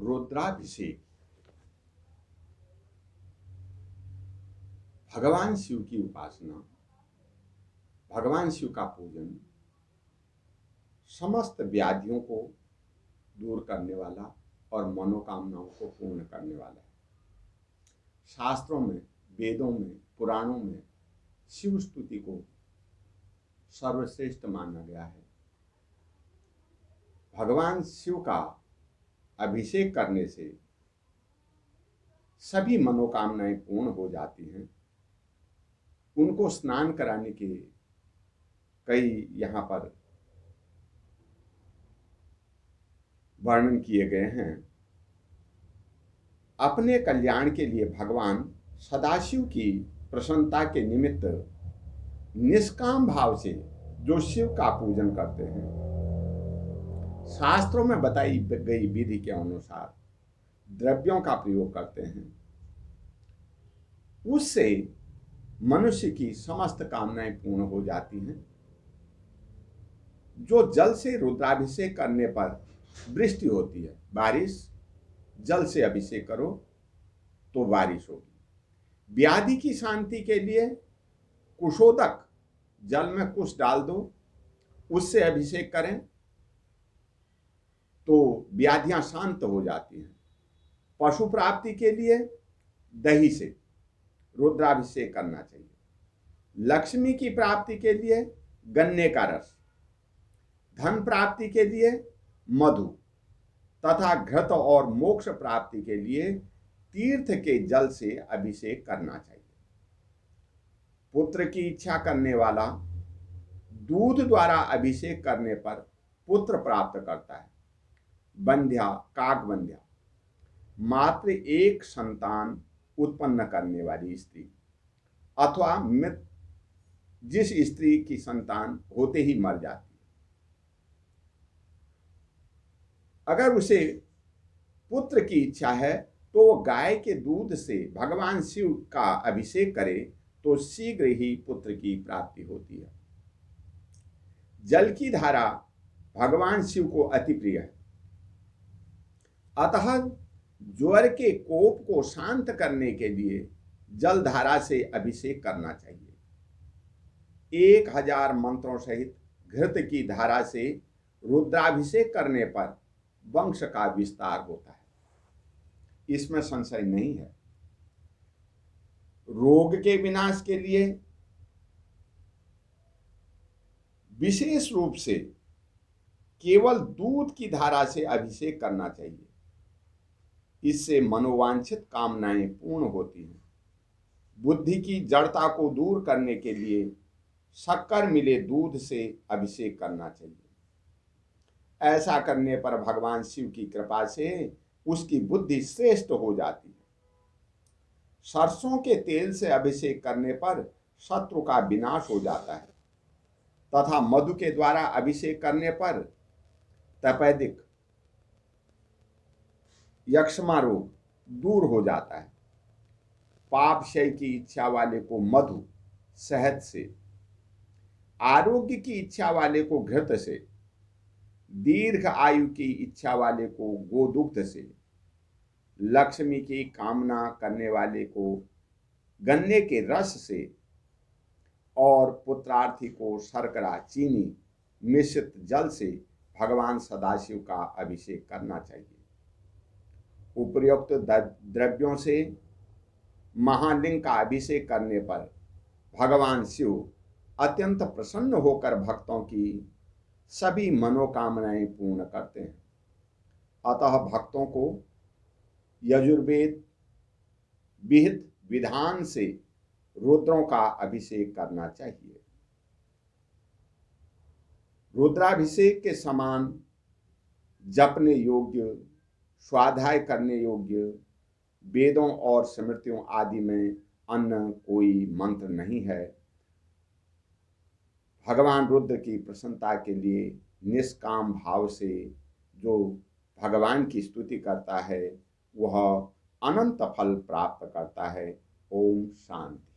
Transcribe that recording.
रुद्राभिषेक भगवान शिव की उपासना, भगवान शिव का पूजन समस्त व्याधियों को दूर करने वाला और मनोकामनाओं को पूर्ण करने वाला है। शास्त्रों में, वेदों में, पुराणों में शिव स्तुति को सर्वश्रेष्ठ माना गया है। भगवान शिव का अभिषेक करने से सभी मनोकामनाएं पूर्ण हो जाती हैं। उनको स्नान कराने के कई यहाँ पर वर्णन किए गए हैं। अपने कल्याण के लिए भगवान सदाशिव की प्रसन्नता के निमित्त निष्काम भाव से जो शिव का पूजन करते हैं, शास्त्रों में बताई गई विधि के अनुसार द्रव्यों का प्रयोग करते हैं, उससे मनुष्य की समस्त कामनाएं पूर्ण हो जाती हैं। जो जल से रुद्राभिषेक करने पर वृष्टि होती है, बारिश, जल से अभिषेक करो तो बारिश होगी। व्याधि की शांति के लिए कुशोदक, जल में कुश डाल दो, उससे अभिषेक करें तो व्याधियां शांत हो जाती हैं। पशु प्राप्ति के लिए दही से रुद्राभिषेक करना चाहिए। लक्ष्मी की प्राप्ति के लिए गन्ने का रस, धन प्राप्ति के लिए मधु तथा घृत और मोक्ष प्राप्ति के लिए तीर्थ के जल से अभिषेक करना चाहिए। पुत्र की इच्छा करने वाला दूध द्वारा अभिषेक करने पर पुत्र प्राप्त करता है। बंध्या, काकबंध्या, मात्र एक संतान उत्पन्न करने वाली स्त्री अथवा मृत, जिस स्त्री की संतान होते ही मर जाती है, अगर उसे पुत्र की इच्छा है तो वो गाय के दूध से भगवान शिव का अभिषेक करे तो शीघ्र ही पुत्र की प्राप्ति होती है। जल की धारा भगवान शिव को अति प्रिय है, अतः ज्वर के कोप को शांत करने के लिए जल धारा से अभिषेक करना चाहिए। 1000 मंत्रों सहित घृत की धारा से रुद्राभिषेक करने पर वंश का विस्तार होता है, इसमें संशय नहीं है। रोग के विनाश के लिए विशेष रूप से केवल दूध की धारा से अभिषेक करना चाहिए। इससे मनोवांछित कामनाएं पूर्ण होती हैं। बुद्धि की जड़ता को दूर करने के लिए शक्कर मिले दूध से अभिषेक करना चाहिए। ऐसा करने पर भगवान शिव की कृपा से उसकी बुद्धि श्रेष्ठ हो जाती है। सरसों के तेल से अभिषेक करने पर शत्रु का विनाश हो जाता है तथा मधु के द्वारा अभिषेक करने पर तपेदिक, यक्ष्मा रोग दूर हो जाता है। पापक्षय की इच्छा वाले को मधु, शहद से, आरोग्य की इच्छा वाले को घृत से, दीर्घ आयु की इच्छा वाले को गोदुग्ध से, लक्ष्मी की कामना करने वाले को गन्ने के रस से और पुत्रार्थी को शर्करा, चीनी मिश्रित जल से भगवान सदाशिव का अभिषेक करना चाहिए। उपर्युक्त द्रव्यों से महालिंग का अभिषेक करने पर भगवान शिव अत्यंत प्रसन्न होकर भक्तों की सभी मनोकामनाएं पूर्ण करते हैं। अतः भक्तों को यजुर्वेद विहित विधान से रुद्रों का अभिषेक करना चाहिए। रुद्राभिषेक के समान जपने योग्य, स्वाध्याय करने योग्य वेदों और स्मृतियों आदि में अन्य कोई मंत्र नहीं है। भगवान रुद्र की प्रसन्नता के लिए निष्काम भाव से जो भगवान की स्तुति करता है वह अनंत फल प्राप्त करता है। ओम शांति।